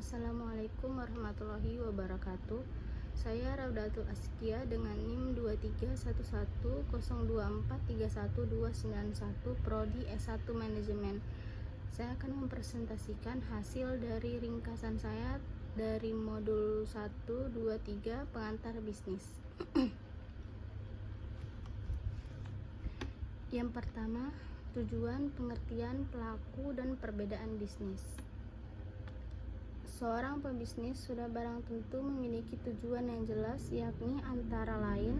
Assalamualaikum warahmatullahi wabarakatuh. Saya Raudatul Askia dengan NIM 2311024319291 Prodi S1 Manajemen. Saya akan mempresentasikan hasil dari ringkasan saya dari modul 1, 2, 3 pengantar bisnis. Yang pertama, tujuan, pengertian, pelaku, dan perbedaan bisnis. Seorang pebisnis sudah barang tentu memiliki tujuan yang jelas, yakni antara lain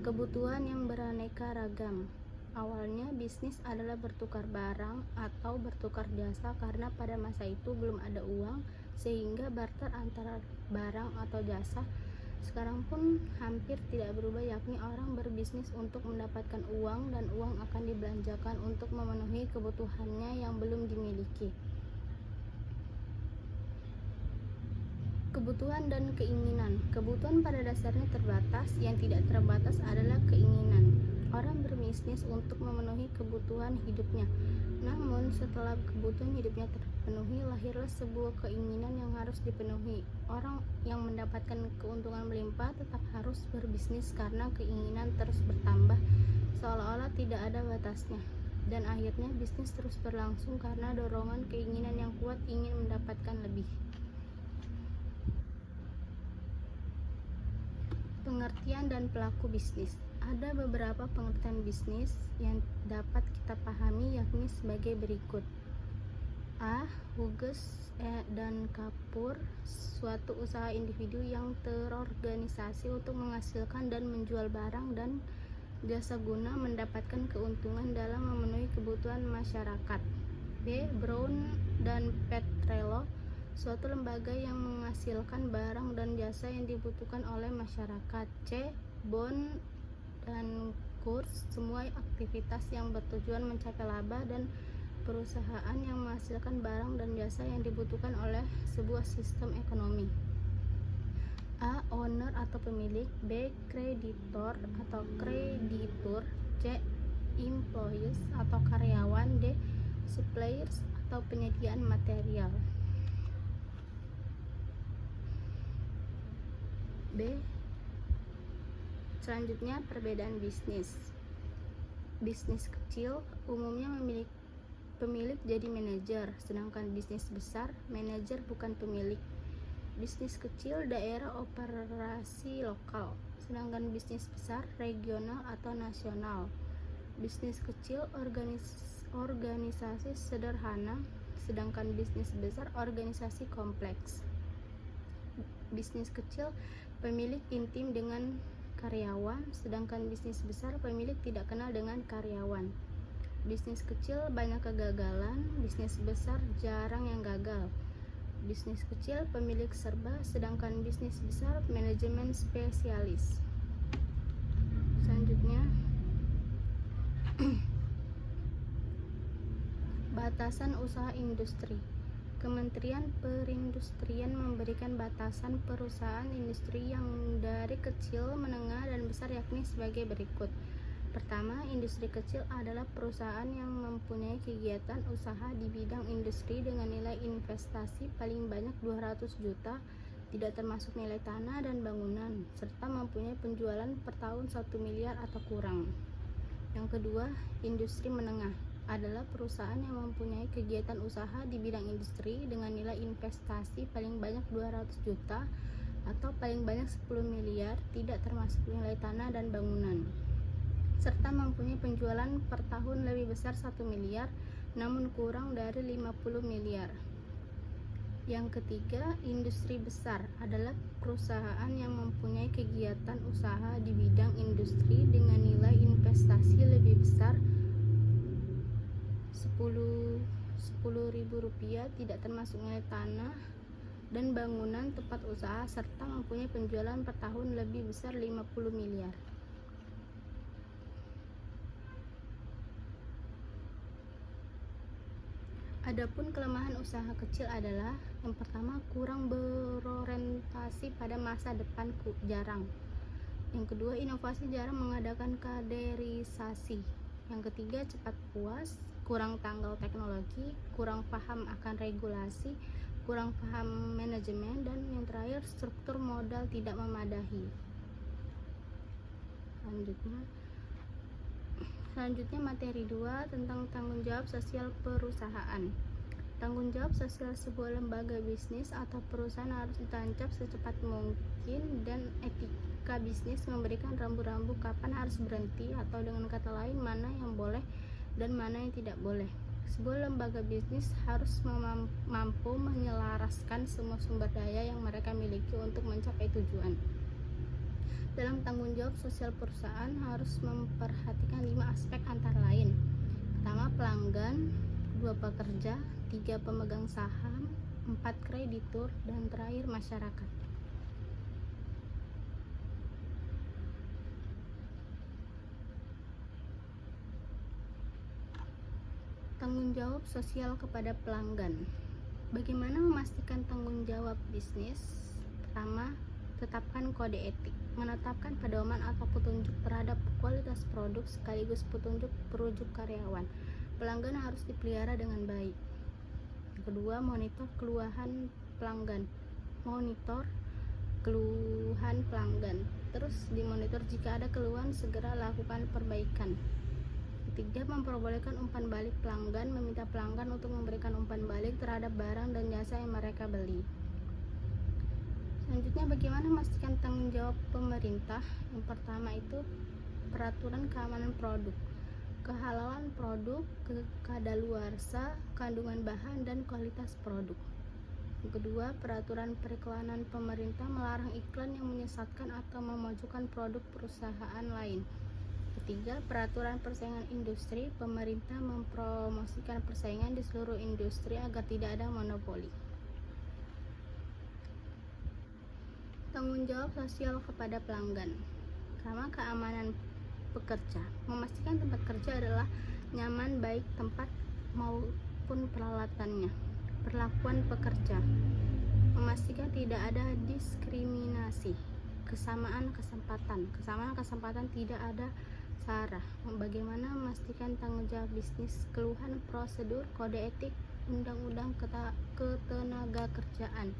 kebutuhan yang beraneka ragam. Awalnya bisnis adalah bertukar barang atau bertukar jasa karena pada masa itu belum ada uang, sehingga barter antara barang atau jasa. Sekarang pun hampir tidak berubah, yakni orang berbisnis untuk mendapatkan uang dan uang akan dibelanjakan untuk memenuhi kebutuhannya yang belum dimiliki. Kebutuhan dan keinginan. Kebutuhan pada dasarnya terbatas, yang tidak terbatas adalah keinginan. Orang berbisnis untuk memenuhi kebutuhan hidupnya. Namun setelah kebutuhan hidupnya terpenuhi, lahirlah sebuah keinginan yang harus dipenuhi. Orang yang mendapatkan keuntungan melimpah tetap harus berbisnis karena keinginan terus bertambah, seolah-olah tidak ada batasnya. Dan akhirnya bisnis terus berlangsung karena dorongan keinginan yang kuat ingin mendapatkan lebih. Pengertian dan pelaku bisnis. Ada beberapa pengertian bisnis yang dapat kita pahami, yakni sebagai berikut. A. Hughes dan Kapur, suatu usaha individu yang terorganisasi untuk menghasilkan dan menjual barang dan jasa guna mendapatkan keuntungan dalam memenuhi kebutuhan masyarakat. B. Brown dan Petrello, suatu lembaga yang menghasilkan barang dan jasa yang dibutuhkan oleh masyarakat. C. Bond dan Kurz, semua aktivitas yang bertujuan mencapai laba dan perusahaan yang menghasilkan barang dan jasa yang dibutuhkan oleh sebuah sistem ekonomi. A. Owner atau pemilik. B. Kreditor atau kreditur. C. Employees atau karyawan. D. Suppliers atau penyediaan material. B. Selanjutnya, perbedaan bisnis. Bisnis kecil umumnya pemilik jadi manajer, sedangkan bisnis besar manajer bukan pemilik. Bisnis kecil daerah operasi lokal, sedangkan bisnis besar regional atau nasional. Bisnis kecil organisasi sederhana, sedangkan bisnis besar organisasi kompleks. Bisnis kecil pemilik intim dengan karyawan, sedangkan bisnis besar pemilik tidak kenal dengan karyawan. Bisnis kecil banyak kegagalan, bisnis besar jarang yang gagal. Bisnis kecil pemilik serba, sedangkan bisnis besar manajemen spesialis. Selanjutnya, batasan usaha industri. Kementerian Perindustrian memberikan batasan perusahaan industri yang dari kecil, menengah, dan besar, yakni sebagai berikut. Pertama, industri kecil adalah perusahaan yang mempunyai kegiatan usaha di bidang industri dengan nilai investasi paling banyak 200 juta, tidak termasuk nilai tanah dan bangunan, serta mempunyai penjualan per tahun 1 miliar atau kurang. Yang kedua, industri menengah adalah perusahaan yang mempunyai kegiatan usaha di bidang industri dengan nilai investasi paling banyak 200 juta atau paling banyak 10 miliar, tidak termasuk nilai tanah dan bangunan, serta mempunyai penjualan per tahun lebih besar 1 miliar namun kurang dari 50 miliar. Yang ketiga, industri besar adalah perusahaan yang mempunyai kegiatan usaha di bidang industri dengan nilai investasi lebih besar 10.000 rupiah, tidak termasuk nilai tanah dan bangunan tempat usaha, serta mempunyai penjualan per tahun lebih besar 50 miliar. Adapun kelemahan usaha kecil adalah: yang pertama, kurang berorientasi pada masa depan, jarang. Yang kedua, inovasi jarang mengadakan kaderisasi. Yang ketiga, cepat puas, kurang tanggal teknologi, kurang paham akan regulasi, kurang paham manajemen, dan yang terakhir struktur modal tidak memadai. Selanjutnya materi 2 tentang tanggung jawab sosial perusahaan. Tanggung jawab sosial sebuah lembaga bisnis atau perusahaan harus ditancap secepat mungkin, dan etika bisnis memberikan rambu-rambu kapan harus berhenti, atau dengan kata lain mana yang boleh dan mana yang tidak boleh. Sebuah lembaga bisnis harus mampu menyelaraskan semua sumber daya yang mereka miliki untuk mencapai tujuan. Dalam tanggung jawab sosial perusahaan harus memperhatikan 5 aspek antara lain. Pertama, pelanggan, 2 pekerja, 3 pemegang saham, 4 kreditur, dan terakhir masyarakat. Tanggung jawab sosial kepada pelanggan. Bagaimana memastikan tanggung jawab bisnis? Pertama, tetapkan kode etik. Menetapkan pedoman atau petunjuk terhadap kualitas produk sekaligus petunjuk perujuk karyawan. Pelanggan harus dipelihara dengan baik. Yang kedua, monitor keluhan pelanggan. Terus dimonitor, jika ada keluhan segera lakukan perbaikan. Ketiga, memperbolehkan umpan balik pelanggan. Meminta pelanggan untuk memberikan umpan balik terhadap barang dan jasa yang mereka beli. Selanjutnya, bagaimana memastikan tanggung jawab pemerintah? Yang pertama itu peraturan keamanan produk, kehalalan produk, kadaluarsa, kandungan bahan, dan kualitas produk. Yang kedua, peraturan periklanan pemerintah melarang iklan yang menyesatkan atau memojokkan produk perusahaan lain. Ketiga, peraturan persaingan industri, pemerintah mempromosikan persaingan di seluruh industri agar tidak ada monopoli. Tanggung jawab sosial kepada pelanggan. Pertama, keamanan pekerja. Memastikan tempat kerja adalah nyaman baik tempat maupun peralatannya. Perlakuan pekerja. Memastikan tidak ada diskriminasi. Kesamaan kesempatan tidak ada sara. Bagaimana memastikan tanggung jawab bisnis, keluhan prosedur, kode etik, undang-undang ketenaga kerjaan.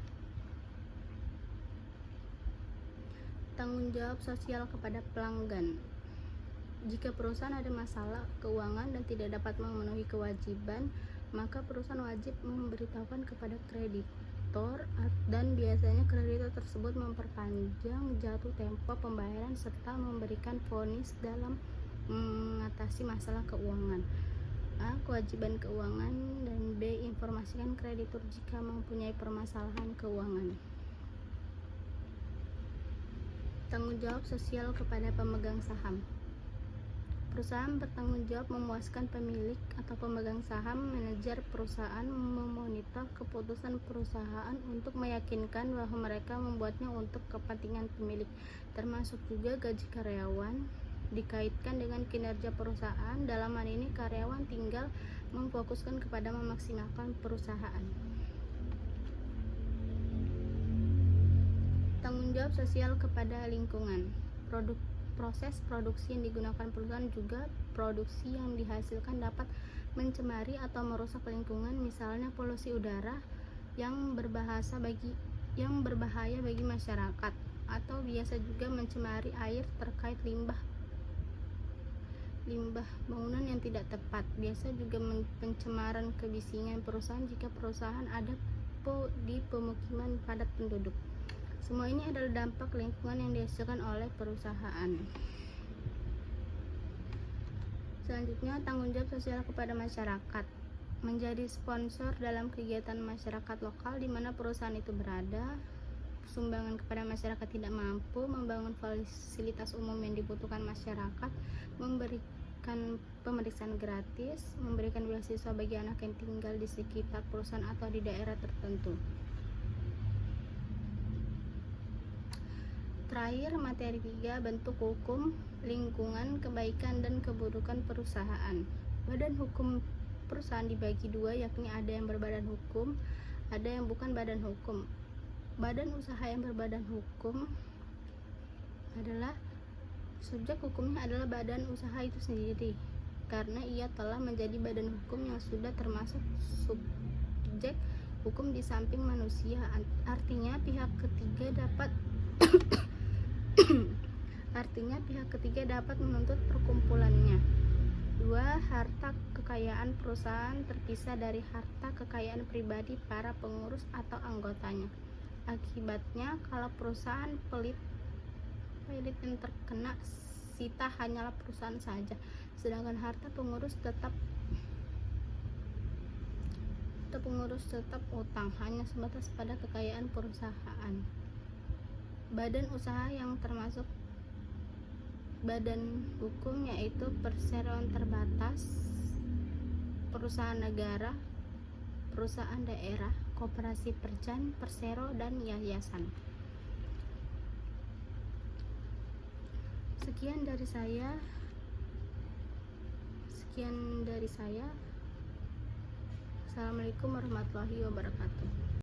Tanggung jawab sosial kepada pelanggan. Jika perusahaan ada masalah keuangan dan tidak dapat memenuhi kewajiban, maka perusahaan wajib memberitahukan kepada kreditor, dan biasanya kreditor tersebut memperpanjang jatuh tempo pembayaran serta memberikan vonis dalam mengatasi masalah keuangan. A. Kewajiban keuangan, dan B. Informasikan kreditur jika mempunyai permasalahan keuangan. Tanggung jawab sosial kepada pemegang saham. Perusahaan bertanggung jawab memuaskan pemilik atau pemegang saham. Manajer perusahaan memonitor keputusan perusahaan untuk meyakinkan bahwa mereka membuatnya untuk kepentingan pemilik, termasuk juga gaji karyawan dikaitkan dengan kinerja perusahaan. Dalam hal ini karyawan tinggal memfokuskan kepada memaksimalkan perusahaan. Tanggung jawab sosial kepada lingkungan. Proses produksi yang digunakan perusahaan juga produksi yang dihasilkan dapat mencemari atau merusak lingkungan, misalnya polusi udara yang berbahaya bagi masyarakat, atau biasa juga mencemari air terkait limbah bangunan yang tidak tepat. Biasa juga pencemaran kebisingan perusahaan jika perusahaan ada di pemukiman padat penduduk. Semua ini adalah dampak lingkungan yang dihasilkan oleh perusahaan. Selanjutnya, tanggung jawab sosial kepada masyarakat. Menjadi sponsor dalam kegiatan masyarakat lokal di mana perusahaan itu berada. Sumbangan kepada masyarakat tidak mampu, membangun fasilitas umum yang dibutuhkan masyarakat, memberikan pemeriksaan gratis, memberikan beasiswa bagi anak yang tinggal di sekitar perusahaan atau di daerah tertentu. Terakhir, materi 3, bentuk hukum, lingkungan, kebaikan, dan keburukan perusahaan. Badan hukum perusahaan dibagi 2, yakni ada yang berbadan hukum, ada yang bukan badan hukum. Badan usaha yang berbadan hukum adalah subjek hukumnya adalah badan usaha itu sendiri, karena ia telah menjadi badan hukum yang sudah termasuk subjek hukum di samping manusia. Artinya pihak ketiga dapat menuntut perkumpulannya. 2. Harta kekayaan perusahaan terpisah dari harta kekayaan pribadi para pengurus atau anggotanya. Akibatnya, kalau perusahaan pelit yang terkena sita hanyalah perusahaan saja, sedangkan harta pengurus tetap utang, hanya sebatas pada kekayaan perusahaan. Badan usaha yang termasuk badan hukum yaitu perseroan terbatas, perusahaan negara, perusahaan daerah, koperasi perjan, persero, dan yayasan. Sekian dari saya. Assalamualaikum warahmatullahi wabarakatuh.